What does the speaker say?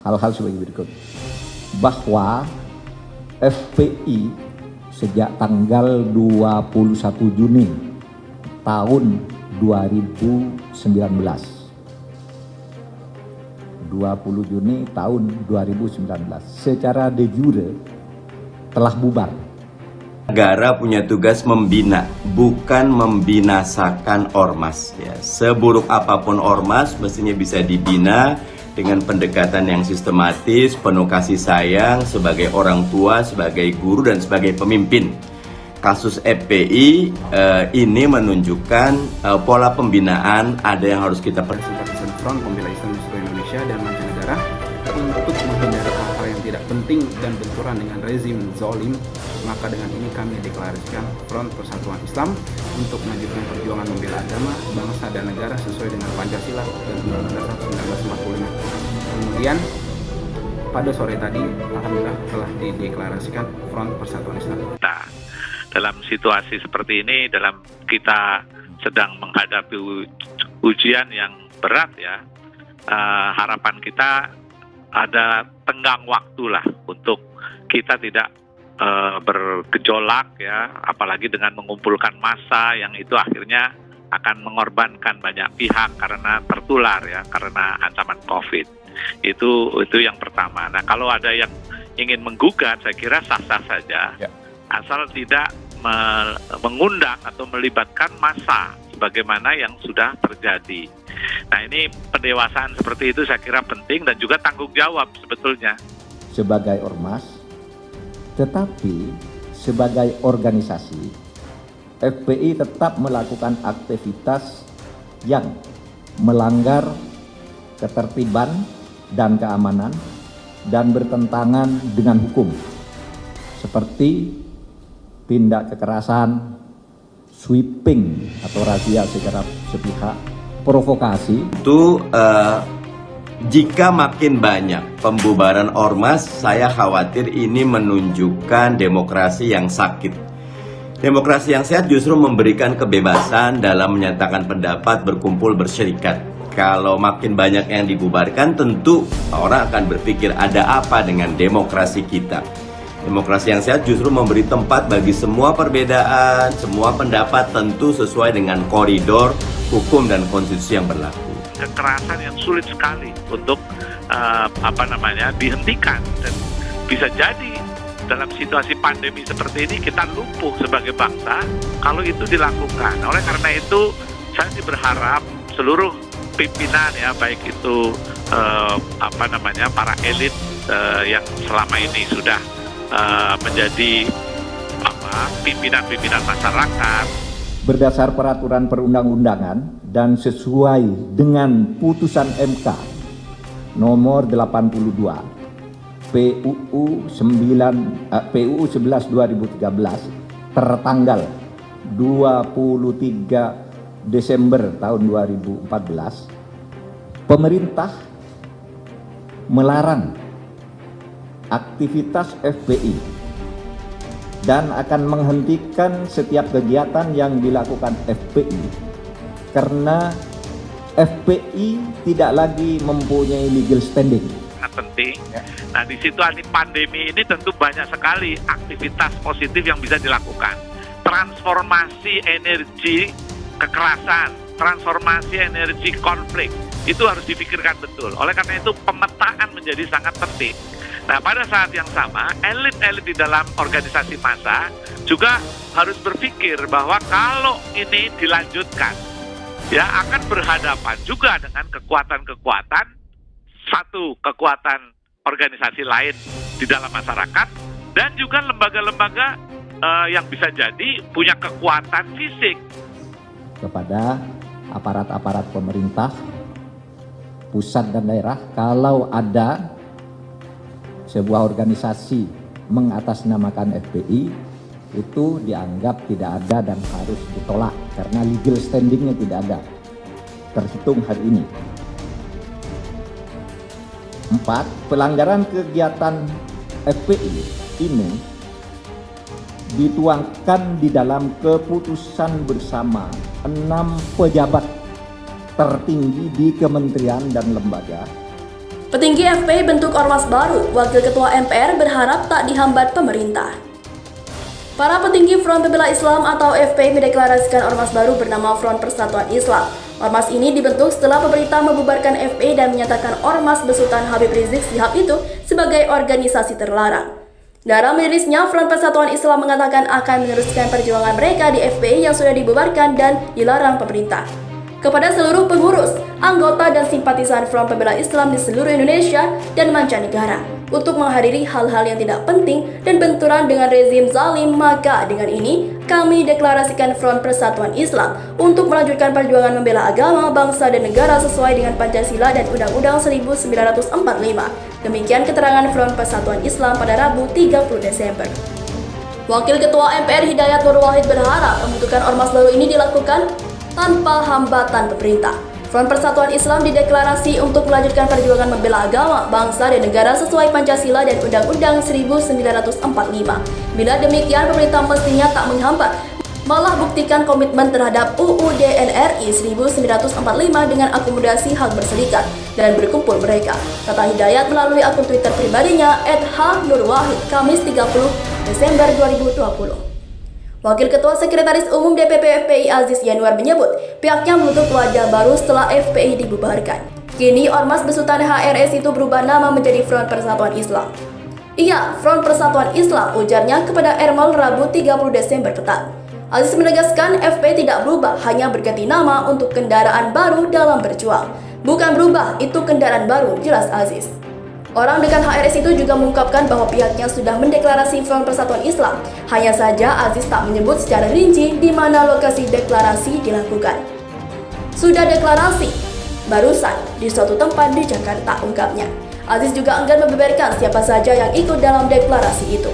hal-hal sebagai berikut. Bahwa FPI sejak tanggal 21 Juni tahun 2019 secara de jure telah bubar. Negara punya tugas membina, bukan membinasakan ormas. Ya, seburuk apapun ormas, mestinya bisa dibina dengan pendekatan yang sistematis, penuh kasih sayang sebagai orang tua, sebagai guru, dan sebagai pemimpin. Kasus FPI ini menunjukkan pola pembinaan ada yang harus kita perhatikan. Front Pembela Islam di seluruh Indonesia dan mancanegara untuk menghindari hal-hal yang tidak penting dan benturan dengan rezim zalim, maka dengan ini kami deklarasikan Front Persatuan Islam untuk melanjutkan perjuangan membela agama, bangsa dan negara sesuai dengan Pancasila dan Undang-Undang Dasar 1945. Kemudian pada sore tadi, alhamdulillah telah dideklarasikan Front Persatuan Islam. Nah, dalam situasi seperti ini, dalam kita sedang menghadapi ujian yang berat ya, harapan kita ada tenggang waktu lah untuk kita tidak bergejolak ya, apalagi dengan mengumpulkan massa yang itu akhirnya akan mengorbankan banyak pihak karena tertular ya, karena ancaman COVID. Itu yang pertama. Nah, kalau ada yang ingin menggugat, saya kira sah-sah saja, ya, asal tidak mengundang atau melibatkan massa sebagaimana yang sudah terjadi. Nah, ini pendewasaan seperti itu saya kira penting dan juga tanggung jawab sebetulnya. Sebagai ormas, tetapi sebagai organisasi, FPI tetap melakukan aktivitas yang melanggar ketertiban dan keamanan dan bertentangan dengan hukum, seperti tindak kekerasan, sweeping atau razia secara sepihak, provokasi. Itu jika makin banyak pembubaran ormas, saya khawatir ini menunjukkan demokrasi yang sakit. Demokrasi yang sehat justru memberikan kebebasan dalam menyatakan pendapat, berkumpul, berserikat. Kalau makin banyak yang dibubarkan, tentu orang akan berpikir ada apa dengan demokrasi kita. Demokrasi yang sehat justru memberi tempat bagi semua perbedaan, semua pendapat tentu sesuai dengan koridor hukum dan konstitusi yang berlaku. Kekerasan yang sulit sekali untuk dihentikan, dan bisa jadi dalam situasi pandemi seperti ini kita lumpuh sebagai bangsa kalau itu dilakukan. Oleh karena itu saya sih berharap seluruh pimpinan ya, baik itu para elit yang selama ini sudah menjadi pimpinan-pimpinan masyarakat berdasar peraturan perundang-undangan dan sesuai dengan putusan MK nomor 82 PUU 11/2013 tertanggal 23 Desember tahun 2014, pemerintah melarang aktivitas FPI dan akan menghentikan setiap kegiatan yang dilakukan FPI karena FPI tidak lagi mempunyai legal standing. Sangat penting. Nah, di situasi pandemi ini tentu banyak sekali aktivitas positif yang bisa dilakukan. Transformasi energi kekerasan, transformasi energi konflik, itu harus dipikirkan betul. Oleh karena itu pemetaan menjadi sangat penting. Nah, pada saat yang sama, elit-elit di dalam organisasi massa juga harus berpikir bahwa kalau ini dilanjutkan, ya akan berhadapan juga dengan kekuatan-kekuatan, satu kekuatan organisasi lain di dalam masyarakat, dan juga lembaga-lembaga yang bisa jadi punya kekuatan fisik. Kepada aparat-aparat pemerintah, pusat dan daerah, kalau ada sebuah organisasi mengatasnamakan FPI, itu dianggap tidak ada dan harus ditolak karena legal standingnya tidak ada terhitung hari ini. 4. Pelanggaran kegiatan FPI ini dituangkan di dalam keputusan bersama 6 pejabat tertinggi di kementerian dan lembaga Petinggi FPI bentuk ormas baru, Wakil Ketua MPR berharap tak dihambat pemerintah. Para petinggi Front Pembela Islam atau FPI mendeklarasikan ormas baru bernama Front Persatuan Islam. Ormas ini dibentuk setelah pemerintah membubarkan FPI dan menyatakan ormas besutan Habib Rizik Syihab itu sebagai organisasi terlarang. Dalam rilisnya, Front Persatuan Islam mengatakan akan meneruskan perjuangan mereka di FPI yang sudah dibubarkan dan dilarang pemerintah. Kepada seluruh pengurus, anggota dan simpatisan Front Pembela Islam di seluruh Indonesia dan mancanegara untuk menghadiri hal-hal yang tidak penting dan benturan dengan rezim zalim, maka dengan ini kami deklarasikan Front Persatuan Islam untuk melanjutkan perjuangan membela agama, bangsa, dan negara sesuai dengan Pancasila dan Undang-Undang 1945. Demikian keterangan Front Persatuan Islam pada Rabu 30 Desember. Wakil Ketua MPR Hidayat Nur Wahid berharap pembentukan ormas baru ini dilakukan tanpa hambatan pemerintah. Front Persatuan Islam dideklarasi untuk melanjutkan perjuangan membela agama, bangsa, dan negara sesuai Pancasila dan Undang-Undang 1945. Bila demikian, pemerintah mestinya tak menghambat, malah buktikan komitmen terhadap UUD NRI 1945 dengan akomodasi hak berserikat dan berkumpul mereka, kata Hidayat melalui akun Twitter pribadinya @h_nurwahid Kamis 30 Desember 2020. Wakil Ketua Sekretaris Umum DPP FPI Aziz Yanuar menyebut pihaknya membentuk wadah baru setelah FPI dibubarkan. Kini ormas besutan HRS itu berubah nama menjadi Front Persatuan Islam. Iya, Front Persatuan Islam, ujarnya kepada Ermal Rabu 30 Desember petang. Aziz menegaskan FPI tidak berubah, hanya berganti nama untuk kendaraan baru dalam berjuang. Bukan berubah, itu kendaraan baru, jelas Aziz. Orang dekat HRS itu juga mengungkapkan bahwa pihaknya sudah mendeklarasi Front Persatuan Islam. Hanya saja Aziz tak menyebut secara rinci di mana lokasi deklarasi dilakukan. Sudah deklarasi, barusan di suatu tempat di Jakarta, ungkapnya. Aziz juga enggan membeberkan siapa saja yang ikut dalam deklarasi itu.